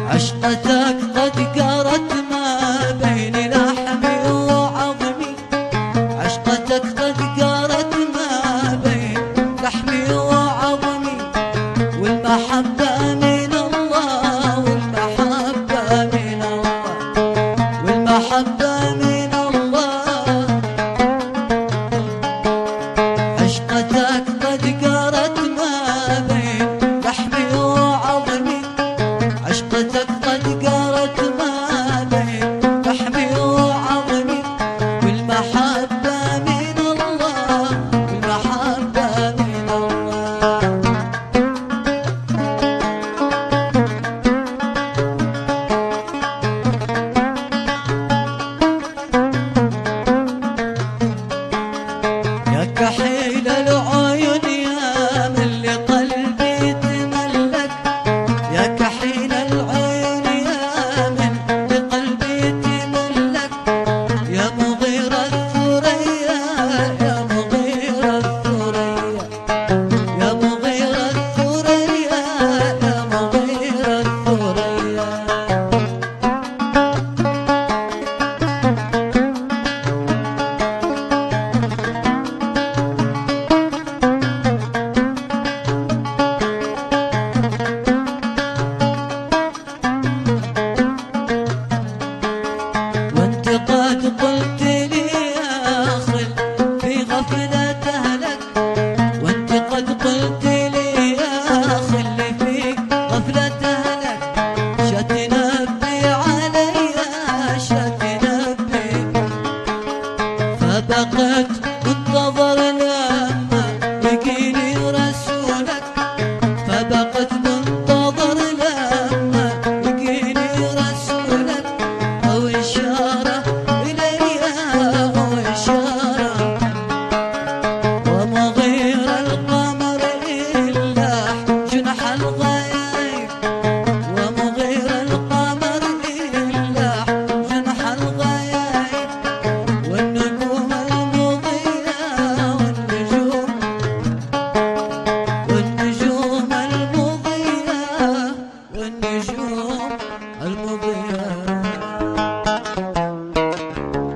عشقتك قد قرت ما بين لحمي وعظمي، عشقتك قد قرت ما بين لحمي وعظمي، والمحبة من الله والمحبة من الله والمحبة من الله. عشقتك قد قرت ما بين لحمي وعظمي، عشقتك قد قرت ما بين لحمي وعظمي، والمحبة من الله والمحبة من الله. يا كحيل العيون يا من لقلبي تملك، يا كحيل العين يا من لقلبي تملك، يا مغير الثريا يا مغير الثريا يا مغير الثريا يا مغير الثريا. وانت قد قلت لي يا خل في غفلة أهلك، وانت قد قلت لي يا خل في غفلة أهلك، شتنبي علي شتنبي فبقى